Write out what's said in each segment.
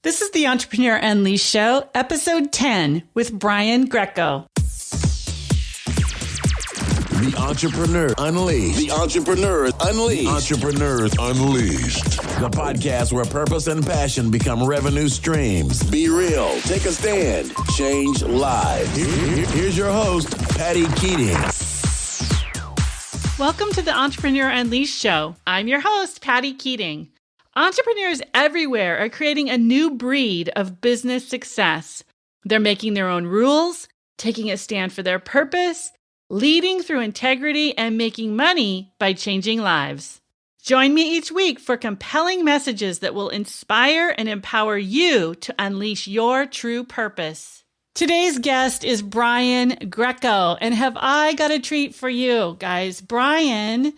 This is the Entrepreneur Unleashed Show, episode 10 with Brian Greco. The Entrepreneur Unleashed. The Entrepreneur Unleashed. The Entrepreneurs Unleashed. The podcast where purpose and passion become revenue streams. Be real. Take a stand. Change lives. Here's your host, Patty Keating. Welcome to the Entrepreneur Unleashed Show. I'm your host, Patty Keating. Entrepreneurs everywhere are creating a new breed of business success. They're making their own rules, taking a stand for their purpose, leading through integrity, and making money by changing lives. Join me each week for compelling messages that will inspire and empower you to unleash your true purpose. Today's guest is Brian Greco, and have I got a treat for you, guys. Brian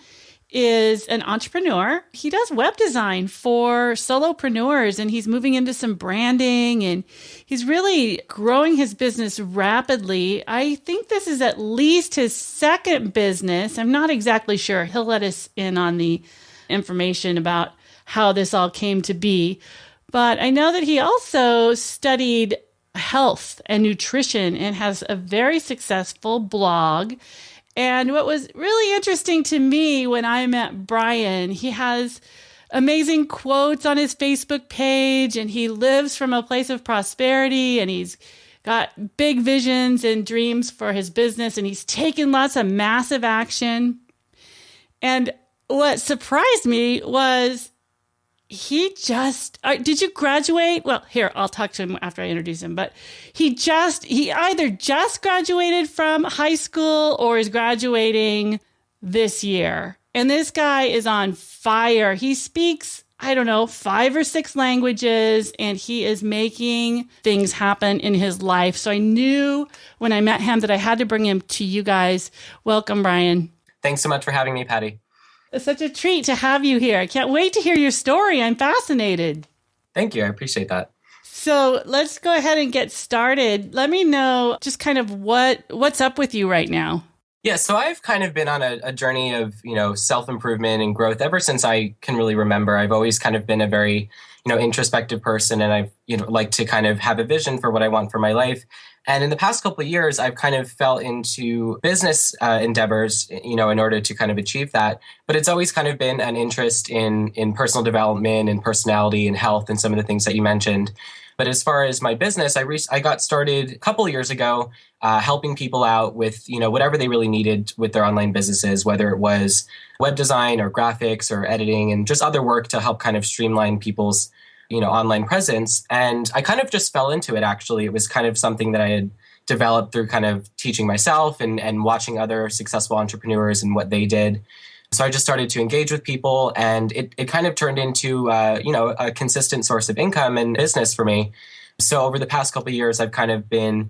is an entrepreneur. He does web design for solopreneurs, and he's moving into some branding, and he's really growing his business rapidly. I think this is at least his second business. I'm not exactly sure. He'll let us in on the information about how this all came to be. But I know that he also studied health and nutrition and has a very successful blog. And what was really interesting to me when I met Brian, he has amazing quotes on his Facebook page, and he lives from a place of prosperity, and he's got big visions and dreams for his business, and he's taken lots of massive action. And what surprised me was did you graduate? Well, here, I'll talk to him after I introduce him, but he either just graduated from high school or is graduating this year. And this guy is on fire. He speaks, 5 or 6 languages, and he is making things happen in his life. So I knew when I met him that I had to bring him to you guys. Welcome, Brian. Thanks so much for having me, Patty. It's such a treat to have you here. I can't wait to hear your story. I'm fascinated. Thank you. I appreciate that. So let's go ahead and get started. Let me know just kind of what's up with you right now. Yeah, so I've kind of been on a journey of, self-improvement and growth ever since I can really remember. I've always kind of been a very, introspective person, and I've, like to kind of have a vision for what I want for my life. And in the past couple of years, I've kind of fell into business endeavors, in order to kind of achieve that. But it's always kind of been an interest in personal development and personality and health and some of the things that you mentioned. But as far as my business, I got started a couple of years ago helping people out with, whatever they really needed with their online businesses, whether it was web design or graphics or editing and just other work to help kind of streamline people's online presence. And I kind of just fell into it, actually. It was kind of something that I had developed through kind of teaching myself and watching other successful entrepreneurs and what they did. So I just started to engage with people, and it kind of turned into, a consistent source of income and business for me. So over the past couple of years, I've kind of been,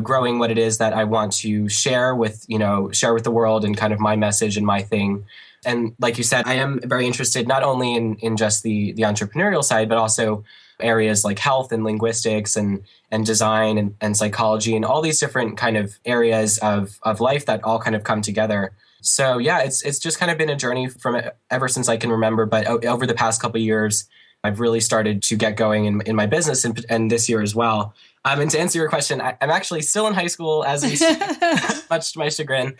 growing what it is that I want to share with the world and kind of my message and my thing. And like you said, I am very interested not only in just the entrepreneurial side, but also areas like health and linguistics and design and psychology and all these different kind of areas of life that all kind of come together. So yeah, it's just kind of been a journey from ever since I can remember. But over the past couple of years, I've really started to get going in my business and this year as well. And to answer your question, I'm actually still in high school as we speak, much to my chagrin.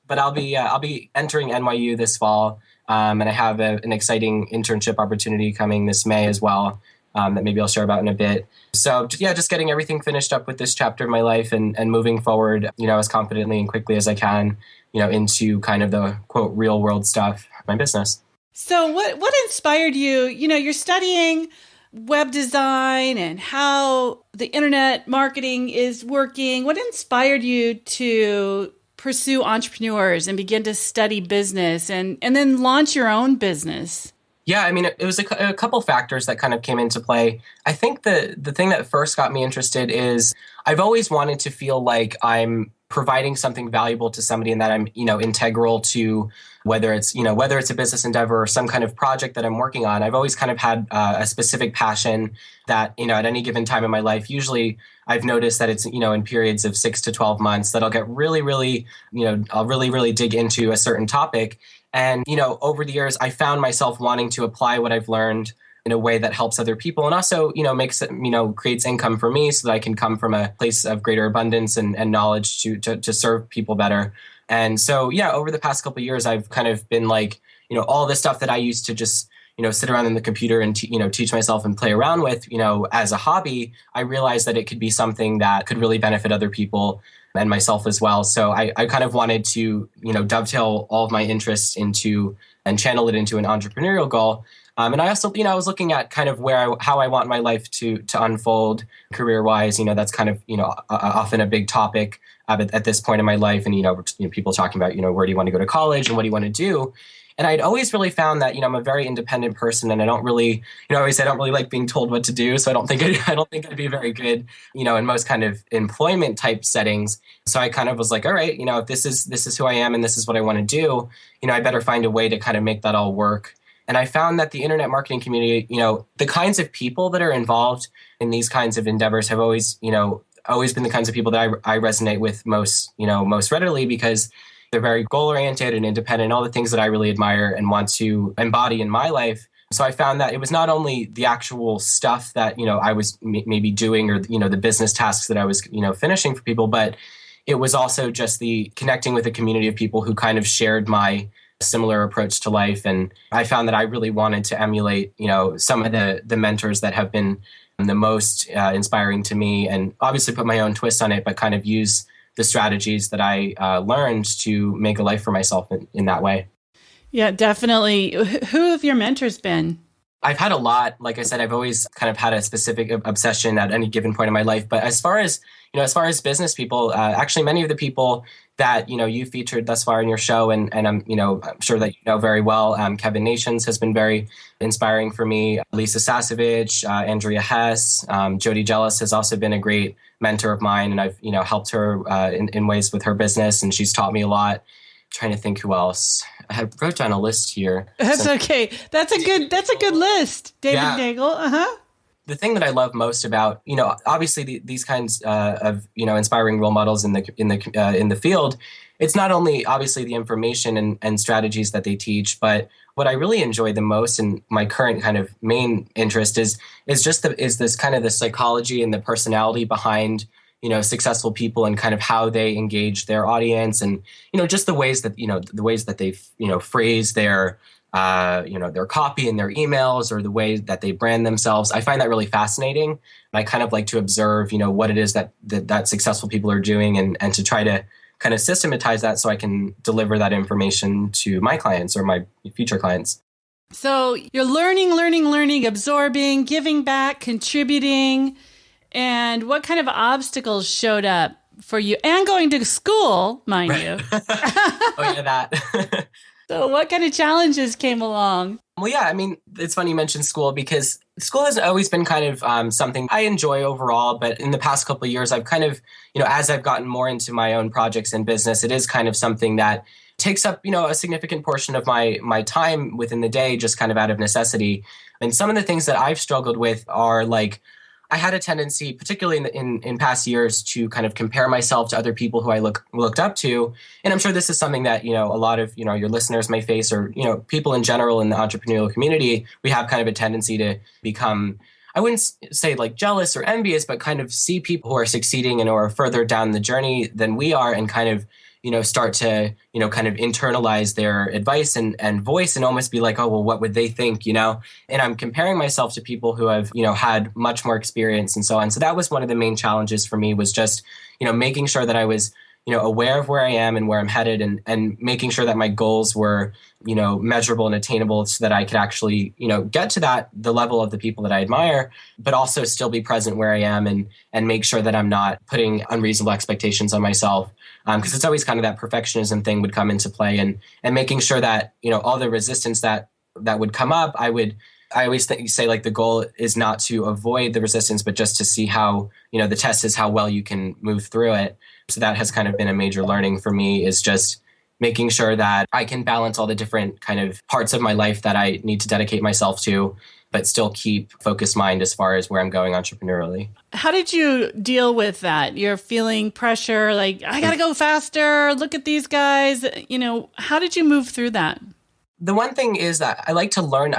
But I'll be entering NYU this fall, and I have an exciting internship opportunity coming this May as well that maybe I'll share about in a bit. So yeah, just getting everything finished up with this chapter of my life and moving forward, as confidently and quickly as I can, into kind of the quote real world stuff, my business. So what inspired you? You're studying web design and how the internet marketing is working. What inspired you to pursue entrepreneurs and begin to study business and then launch your own business? Yeah, I mean, it was a couple factors that kind of came into play. I think the thing that first got me interested is I've always wanted to feel like I'm providing something valuable to somebody and that I'm, integral to whether it's a business endeavor or some kind of project that I'm working on. I've always kind of had a specific passion that, at any given time in my life, usually I've noticed that it's, in periods of 6 to 12 months that I'll get really, really, I'll really, really dig into a certain topic. And, over the years, I found myself wanting to apply what I've learned in a way that helps other people and also, makes it, creates income for me so that I can come from a place of greater abundance and knowledge to serve people better. And so, yeah, over the past couple of years, I've kind of been like, all the stuff that I used to just, sit around in the computer and, teach myself and play around with, as a hobby, I realized that it could be something that could really benefit other people and myself as well. So I kind of wanted to, dovetail all of my interests into and channel it into an entrepreneurial goal. And I also, I was looking at kind of how I want my life to unfold career-wise. That's kind of, often a big topic at this point in my life. And, people talking about, where do you want to go to college and what do you want to do? And I'd always really found that, I'm a very independent person and I don't really, I always say I don't really like being told what to do. So I don't think I'd be very good, in most kind of employment type settings. So I kind of was like, all right, if this is who I am and this is what I want to do, I better find a way to kind of make that all work. And I found that the internet marketing community, the kinds of people that are involved in these kinds of endeavors have always been the kinds of people that I resonate with most readily because they're very goal-oriented and independent, all the things that I really admire and want to embody in my life. So I found that it was not only the actual stuff that, I was maybe doing or, the business tasks that I was, finishing for people, but it was also just the connecting with a community of people who kind of shared my similar approach to life. And I found that I really wanted to emulate, some of the mentors that have been the most inspiring to me and obviously put my own twist on it, but kind of use the strategies that I learned to make a life for myself in that way. Yeah, definitely. Who have your mentors been? I've had a lot. Like I said, I've always kind of had a specific obsession at any given point in my life. But as far as business people, actually many of the people that, you featured thus far in your show and I'm sure that you know very well. Kevin Nations has been very inspiring for me. Lisa Sasevich, Andrea Hess, Jody Jealous has also been a great mentor of mine. And I've, helped her in ways with her business and she's taught me a lot. Trying to think who else. I wrote down a list here. That's okay. That's a good list. David Nagel. The thing that I love most about, obviously these kinds of, inspiring role models in the field, it's not only obviously the information and strategies that they teach, but what I really enjoy the most and my current kind of main interest is this kind of the psychology and the personality behind successful people and kind of how they engage their audience and, just the ways that they, phrase their, their copy and their emails or the way that they brand themselves. I find that really fascinating. I kind of like to observe, what it is that successful people are doing and to try to kind of systematize that so I can deliver that information to my clients or my future clients. So you're learning, absorbing, giving back, contributing. And what kind of obstacles showed up for you? And going to school, mind you. Oh, yeah, that. So what kind of challenges came along? Well, yeah, I mean, it's funny you mentioned school because school has always been kind of something I enjoy overall. But in the past couple of years, I've kind of, as I've gotten more into my own projects and business, it is kind of something that takes up, a significant portion of my time within the day, just kind of out of necessity. And some of the things that I've struggled with are like, I had a tendency, particularly in past years, to kind of compare myself to other people who I looked up to. And I'm sure this is something that, a lot of, your listeners may face or, people in general in the entrepreneurial community, we have kind of a tendency to become, I wouldn't say like jealous or envious, but kind of see people who are succeeding and are further down the journey than we are and kind of, start to, kind of internalize their advice and voice and almost be like, oh, well, what would they think, And I'm comparing myself to people who have, had much more experience and so on. So that was one of the main challenges for me was just, making sure that I was, aware of where I am and where I'm headed and making sure that my goals were, measurable and attainable so that I could actually, get to the level of the people that I admire, but also still be present where I am and make sure that I'm not putting unreasonable expectations on myself. Because it's always kind of that perfectionism thing would come into play and making sure that, all the resistance that would come up, I always say like the goal is not to avoid the resistance, but just to see how, the test is how well you can move through it. So that has kind of been a major learning for me is just making sure that I can balance all the different kind of parts of my life that I need to dedicate myself to, but still keep focused mind as far as where I'm going entrepreneurially. How did you deal with that? You're feeling pressure, like, I got to go faster. Look at these guys. How did you move through that? The one thing is that I like to learn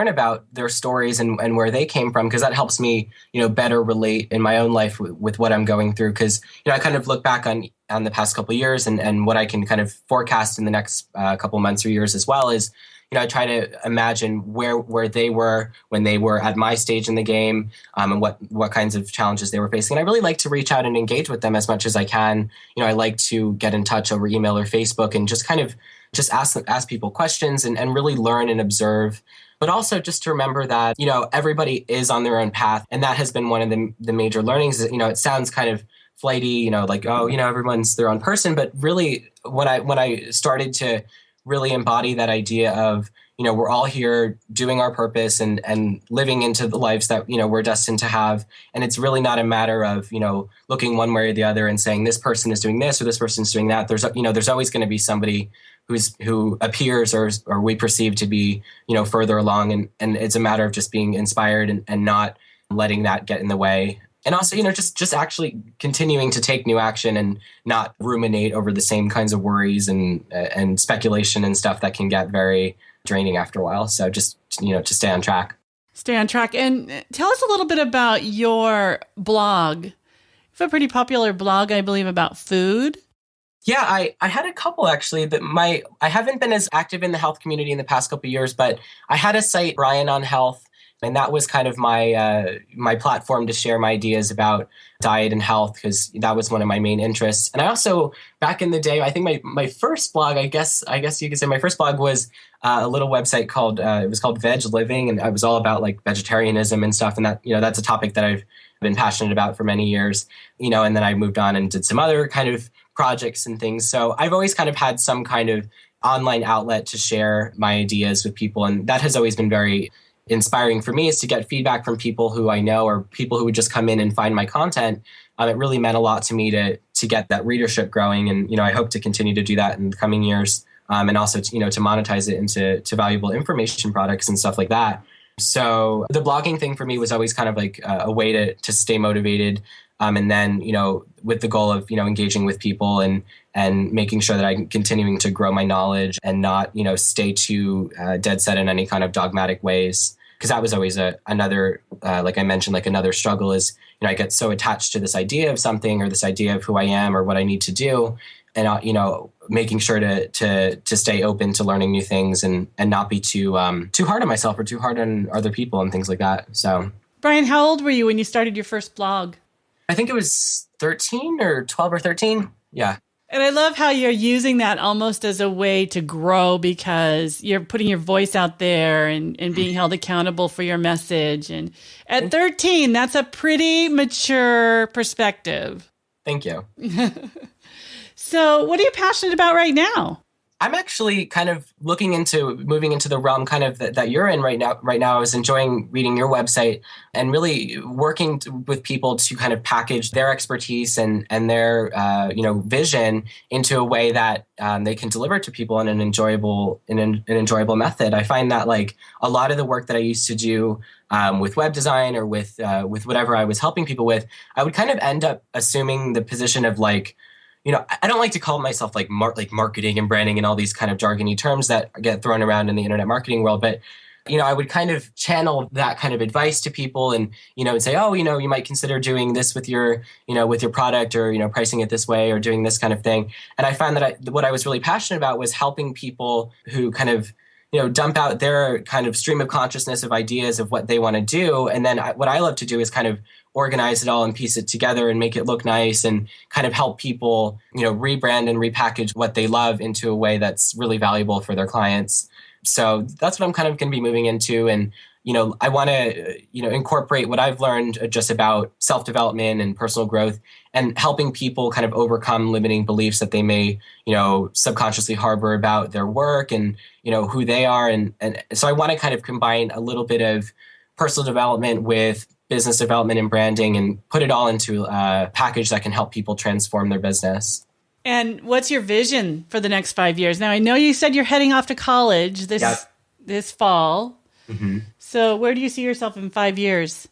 about their stories and where they came from, because that helps me, better relate in my own life with what I'm going through. Because, I kind of look back on the past couple of years and what I can kind of forecast in the next couple months or years as well is, I try to imagine where they were when they were at my stage in the game, and what kinds of challenges they were facing. And I really like to reach out and engage with them as much as I can. I like to get in touch over email or Facebook and just kind of just ask people questions and really learn and observe. But also just to remember that, everybody is on their own path. And that has been one of the major learnings. It sounds kind of flighty, like, oh, everyone's their own person. But really, when I started to really embody that idea of, we're all here doing our purpose and living into the lives that, we're destined to have. And it's really not a matter of, looking one way or the other and saying this person is doing this or this person is doing that. There's always going to be somebody who appears or we perceive to be, further along. And it's a matter of just being inspired and not letting that get in the way. And also, just actually continuing to take new action and not ruminate over the same kinds of worries and speculation and stuff that can get very draining after a while. So just, to stay on track. Stay on track. And tell us a little bit about your blog. You have a pretty popular blog, I believe, about food. Yeah, I had a couple actually, but I haven't been as active in the health community in the past couple of years, but I had a site, Brian on Health, and that was kind of my platform to share my ideas about diet and health, because that was one of my main interests. And I also, back in the day, I think my first blog, I guess you could say my first blog was a little website called Veg Living, and it was all about like vegetarianism and stuff. And that, that's a topic that I've been passionate about for many years, and then I moved on and did some other kind of projects and things. So I've always kind of had some kind of online outlet to share my ideas with people. And that has always been very inspiring for me, is to get feedback from people who I know or people who would just come in and find my content. It really meant a lot to me to get that readership growing. And, I hope to continue to do that in the coming years. And also, to monetize it into valuable information products and stuff like that. So the blogging thing for me was always kind of like a way to stay motivated. And then, with the goal of, engaging with people and making sure that I'm continuing to grow my knowledge and not, stay too dead set in any kind of dogmatic ways. Because that was always another, like I mentioned, like another struggle is, I get so attached to this idea of something or this idea of who I am or what I need to do. And, making sure to stay open to learning new things and not be too hard on myself or too hard on other people and things like that. So, Brian, how old were you when you started your first blog? I think it was 13 or 12 or 13. Yeah. And I love how you're using that almost as a way to grow, because you're putting your voice out there and being held accountable for your message. And at 13, that's a pretty mature perspective. Thank you. So what are you passionate about right now? I'm actually kind of moving into the realm kind of that you're in right now. Right now, I was enjoying reading your website and really working with people to kind of package their expertise and their vision into a way that they can deliver to people in an enjoyable method. I find that like a lot of the work that I used to do with web design or with whatever I was helping people with, I would kind of end up assuming the position of like, I don't like to call myself like marketing and branding and all these kind of jargony terms that get thrown around in the internet marketing world. But, I would kind of channel that kind of advice to people and, and say, oh, you might consider doing this with your product or, pricing it this way or doing this kind of thing. And I found that what I was really passionate about was helping people who kind of, dump out their kind of stream of consciousness of ideas of what they want to do. And then what I love to do is kind of organize it all and piece it together and make it look nice and kind of help people, rebrand and repackage what they love into a way that's really valuable for their clients. So that's what I'm kind of going to be moving into. And, I want to, incorporate what I've learned just about self-development and personal growth and helping people kind of overcome limiting beliefs that they may, subconsciously harbor about their work and, who they are. And so I want to kind of combine a little bit of personal development with business development and branding and put it all into a package that can help people transform their business. And what's your vision for the next 5 years? Now, I know you said you're heading off to college this fall. Mm-hmm. So where do you see yourself in 5 years?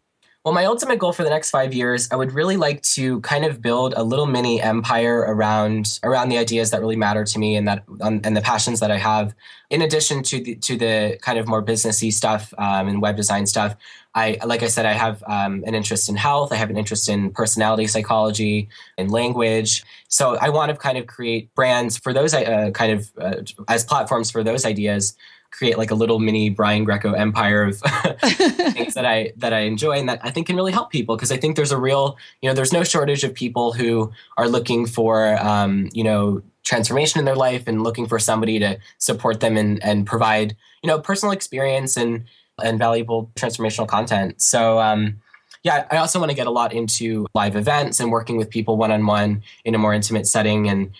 Well, my ultimate goal for the next 5 years, I would really like to kind of build a little mini empire around the ideas that really matter to me and and the passions that I have. In addition to the kind of more businessy stuff and web design stuff, like I said, I have an interest in health. I have an interest in personality psychology and language. So I want to kind of create brands for those as platforms for those ideas. Create like a little mini Brian Greco empire of things that I enjoy and that I think can really help people, because I think there's a real, there's no shortage of people who are looking for, transformation in their life and looking for somebody to support them and provide, personal experience and valuable transformational content. So, I also want to get a lot into live events and working with people one-on-one in a more intimate setting. And,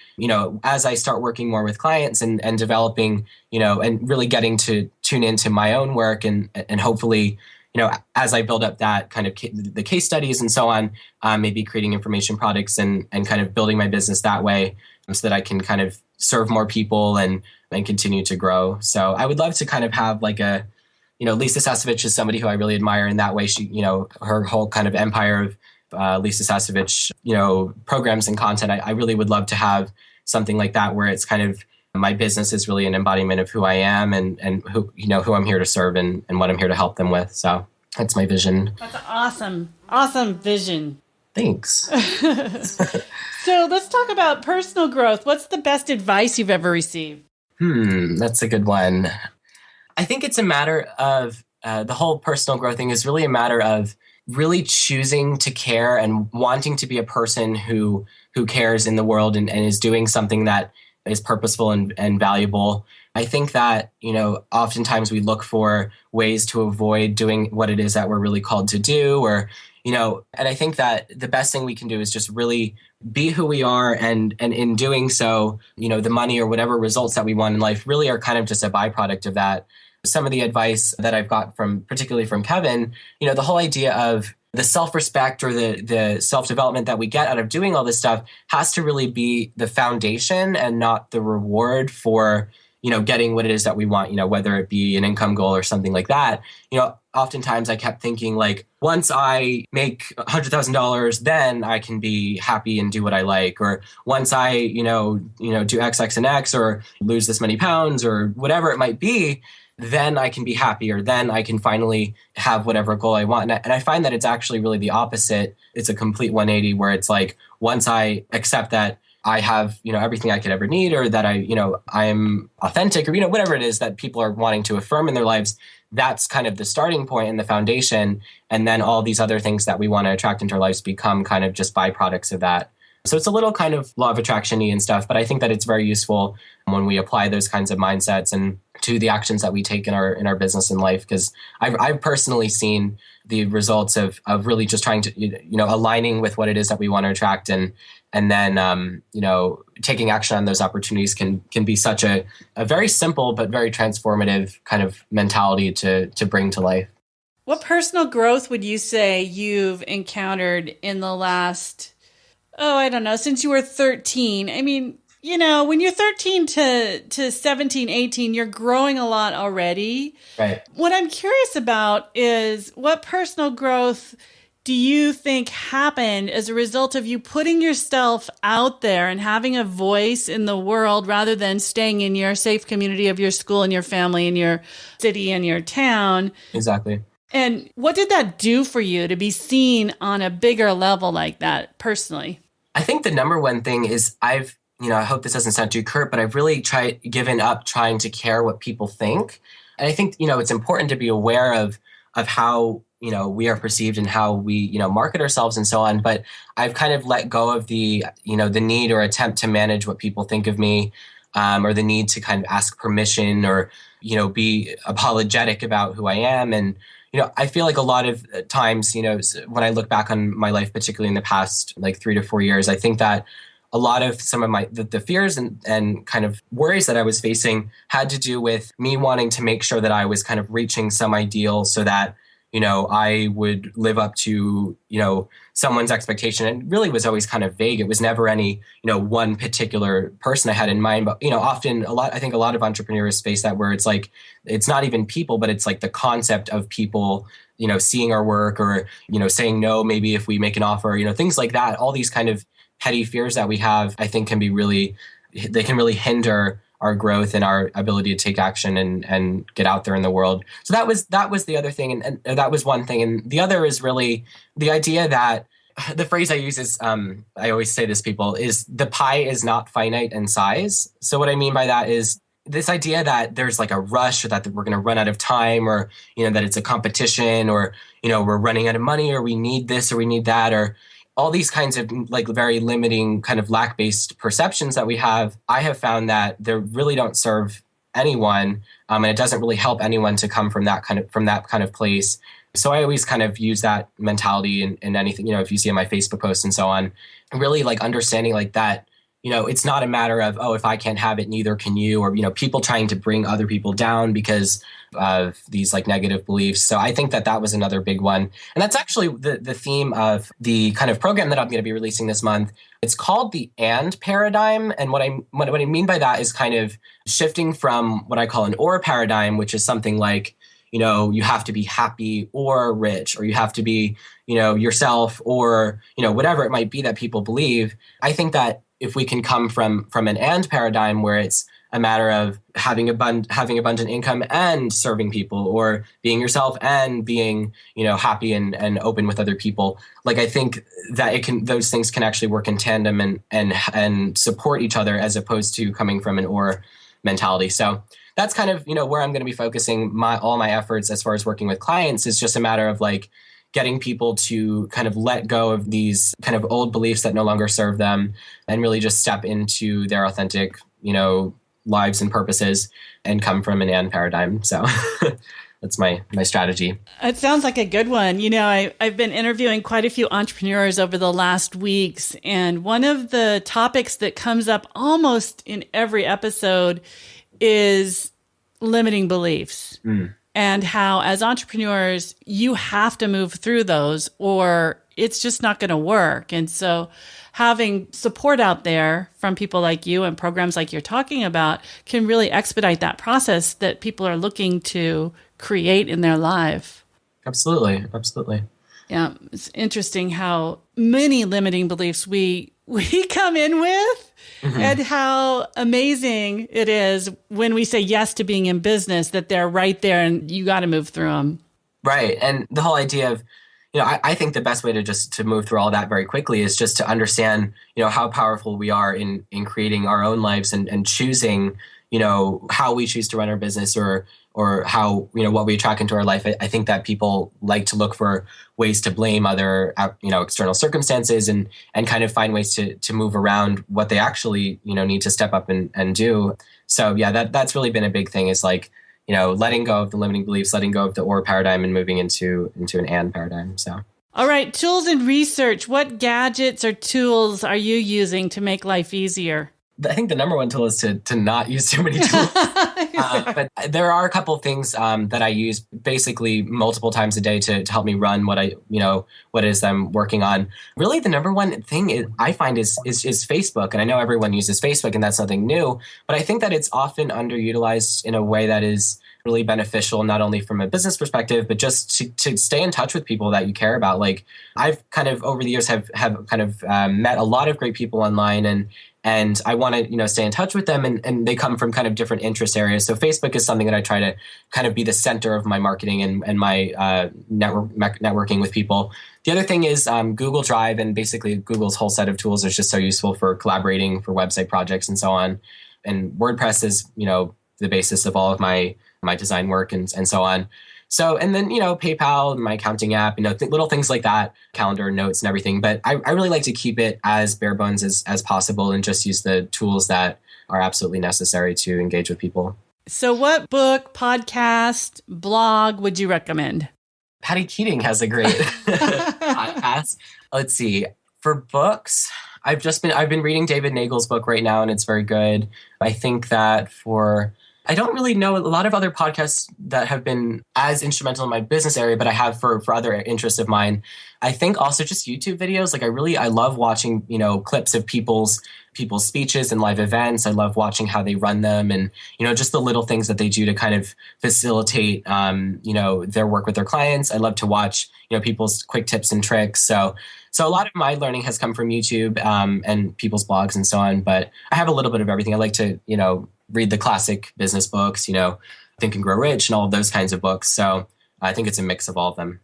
as I start working more with clients and developing, and really getting to tune into my own work and hopefully, as I build up that kind of the case studies and so on, maybe creating information products and kind of building my business that way so that I can kind of serve more people and continue to grow. So I would love to kind of have like Lisa Sasevich is somebody who I really admire in that way. She, her whole kind of empire of Lisa Sasevich, programs and content. I really would love to have something like that where it's kind of my business is really an embodiment of who I am and who, who I'm here to serve and what I'm here to help them with. So that's my vision. That's an awesome vision. Thanks. So let's talk about personal growth. What's the best advice you've ever received? That's a good one. I think it's a matter of the whole personal growth thing is really a matter of really choosing to care and wanting to be a person who cares in the world and is doing something that is purposeful and valuable. I think that, oftentimes we look for ways to avoid doing what it is that we're really called to do or, and I think that the best thing we can do is just really be who we are. And in doing so, the money or whatever results that we want in life really are kind of just a byproduct of that. Some of the advice that I've got particularly from Kevin, the whole idea of the self-respect or the self-development that we get out of doing all this stuff has to really be the foundation and not the reward for, getting what it is that we want, whether it be an income goal or something like that. Oftentimes I kept thinking like, once I make $100,000, then I can be happy and do what I like. Or once I, do X, X, and X or lose this many pounds or whatever it might be, then I can be happy, or then I can finally have whatever goal I want. And I find that it's actually really the opposite. It's a complete 180 where it's like, once I accept that I have, everything I could ever need, or that I'm authentic, or, whatever it is that people are wanting to affirm in their lives, that's kind of the starting point and the foundation. And then all these other things that we want to attract into our lives become kind of just byproducts of that. So it's a little kind of law of attraction-y and stuff, but I think that it's very useful when we apply those kinds of mindsets and to the actions that we take in our business and life. Because I've personally seen the results of really just trying to, aligning with what it is that we want to attract and then, taking action on those opportunities can be such a very simple but very transformative kind of mentality to bring to life. What personal growth would you say you've encountered in the last, since you were 13? I mean, when you're 13 to 17, 18, you're growing a lot already. Right. What I'm curious about is what personal growth do you think happened as a result of you putting yourself out there and having a voice in the world rather than staying in your safe community of your school and your family and your city and your town? Exactly. And what did that do for you to be seen on a bigger level like that personally? I think the number one thing is I hope this doesn't sound too curt, but I've really given up trying to care what people think. And I think, it's important to be aware of how, we are perceived and how we, market ourselves and so on. But I've kind of let go of the need or attempt to manage what people think of me, or the need to kind of ask permission or, be apologetic about who I am. And, I feel like a lot of times, when I look back on my life, particularly in the past, like 3 to 4 years, I think that a lot of some of the fears and kind of worries that I was facing had to do with me wanting to make sure that I was kind of reaching some ideal so that, I would live up to, someone's expectation. And really was always kind of vague. It was never any, one particular person I had in mind. But, often I think a lot of entrepreneurs face that where it's like, it's not even people, but it's like the concept of people, seeing our work or, saying no, maybe if we make an offer, things like that. All these kind of petty fears that we have, I think they can really hinder our growth and our ability to take action and get out there in the world. So that was the other thing. And that was one thing. And the other is really the idea that the phrase I use is, I always say this, people, is the pie is not finite in size. So what I mean by that is this idea that there's like a rush or that we're going to run out of time or, that it's a competition or, we're running out of money or we need this or we need that or all these kinds of like very limiting kind of lack-based perceptions that we have. I have found that they really don't serve anyone. And it doesn't really help anyone to come from that kind of place. So I always kind of use that mentality in anything, if you see in my Facebook posts and so on, really like understanding like that, it's not a matter of, oh, if I can't have it, neither can you, or, people trying to bring other people down because of these like negative beliefs. So I think that was another big one. And that's actually the theme of the kind of program that I'm going to be releasing this month. It's called the and paradigm. And what I mean by that is kind of shifting from what I call an or paradigm, which is something like, you have to be happy or rich, or you have to be, yourself or, whatever it might be that people believe. I think that if we can come from an and paradigm where it's a matter of having abundant income and serving people, or being yourself and being, happy and open with other people. Like, I think that those things can actually work in tandem and support each other as opposed to coming from an or mentality. So that's kind of, where I'm going to be focusing all my efforts as far as working with clients. Is just a matter of like getting people to kind of let go of these kind of old beliefs that no longer serve them and really just step into their authentic, lives and purposes and come from an and paradigm. So that's my strategy. It sounds like a good one. I've been interviewing quite a few entrepreneurs over the last weeks, and one of the topics that comes up almost in every episode is limiting beliefs. And how, as entrepreneurs, you have to move through those or it's just not going to work. And so having support out there from people like you and programs like you're talking about can really expedite that process that people are looking to create in their life. Absolutely. Yeah. It's interesting how many limiting beliefs we come in with. Mm-hmm. And how amazing it is when we say yes to being in business, that they're right there and you got to move through them. Right. And the whole idea of, I think the best way to move through all that very quickly is just to understand, how powerful we are in creating our own lives and choosing, how we choose to run our business or how, what we attract into our life. I think that people like to look for ways to blame other, external circumstances and kind of find ways to move around what they actually, need to step up and do. So yeah, that's really been a big thing is like, letting go of the limiting beliefs, letting go of the or paradigm and moving into an and paradigm. So. All right. Tools and research. What gadgets or tools are you using to make life easier? I think the number one tool is to not use too many tools. But there are a couple of things that I use basically multiple times a day to help me run what it is I'm working on. Really, the number one thing I find is Facebook. And I know everyone uses Facebook and that's nothing new, but I think that it's often underutilized in a way that is really beneficial, not only from a business perspective, but just to stay in touch with people that you care about. Like I've kind of over the years have kind of met a lot of great people online and I want to, stay in touch with them and they come from kind of different interest areas. So Facebook is something that I try to kind of be the center of my marketing and my networking with people. The other thing is Google Drive, and basically Google's whole set of tools is just so useful for collaborating for website projects and so on. And WordPress is, the basis of all of my design work and so on. So, and then, PayPal, my accounting app, little things like that, calendar, notes and everything. But I really like to keep it as bare bones as possible and just use the tools that are absolutely necessary to engage with people. So what book, podcast, blog would you recommend? Patty Keating has a great podcast. Let's see. For books, I've been reading David Nagel's book right now, and it's very good. I think that for I don't really know a lot of other podcasts that have been as instrumental in my business area, but I have for other interests of mine. I think also just YouTube videos. Like I love watching, clips of people's speeches and live events. I love watching how they run them and, just the little things that they do to kind of facilitate, their work with their clients. I love to watch, people's quick tips and tricks. So a lot of my learning has come from YouTube and people's blogs and so on. But I have a little bit of everything. I like to, read the classic business books, Think and Grow Rich and all of those kinds of books. So I think it's a mix of all of them.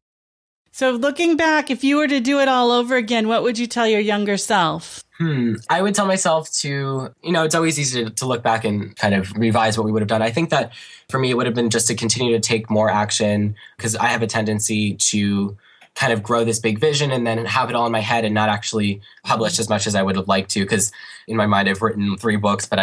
So looking back, if you were to do it all over again, what would you tell your younger self? I would tell myself to, it's always easy to look back and kind of revise what we would have done. I think that for me, it would have been just to continue to take more action because I have a tendency to kind of grow this big vision and then have it all in my head and not actually publish as much as I would have liked to. Because in my mind, I've written 3 books, but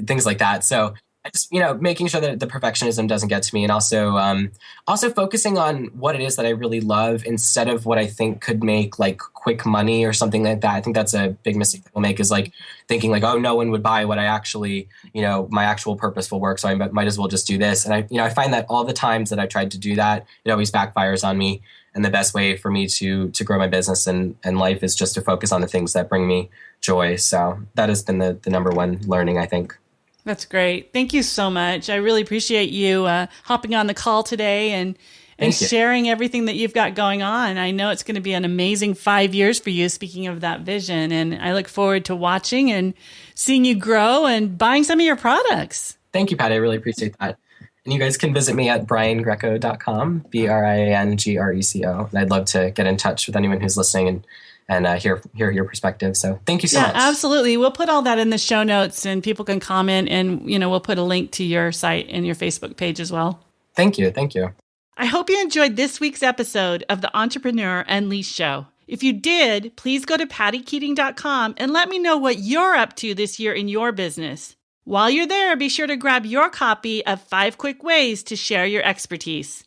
things like that. So I just, making sure that the perfectionism doesn't get to me, and also focusing on what it is that I really love instead of what I think could make like quick money or something like that. I think that's a big mistake people make, is like thinking like, oh, no one would buy what I actually, my actual purposeful work, so I might as well just do this. And I find that all the times that I tried to do that, it always backfires on me. And the best way for me to grow my business and life is just to focus on the things that bring me joy. So that has been the number one learning, I think. That's great. Thank you so much. I really appreciate you hopping on the call today and sharing everything that you've got going on. I know it's going to be an amazing 5 years for you, speaking of that vision. And I look forward to watching and seeing you grow and buying some of your products. Thank you, Pat. I really appreciate that. And you guys can visit me at briangreco.com, BrianGreco. And I'd love to get in touch with anyone who's listening and hear your perspective. So thank you so much. Yeah, absolutely. We'll put all that in the show notes and people can comment, and, we'll put a link to your site and your Facebook page as well. Thank you. Thank you. I hope you enjoyed this week's episode of the Entrepreneur Unleashed Show. If you did, please go to pattykeating.com and let me know what you're up to this year in your business. While you're there, be sure to grab your copy of 5 Quick Ways to Share Your Expertise.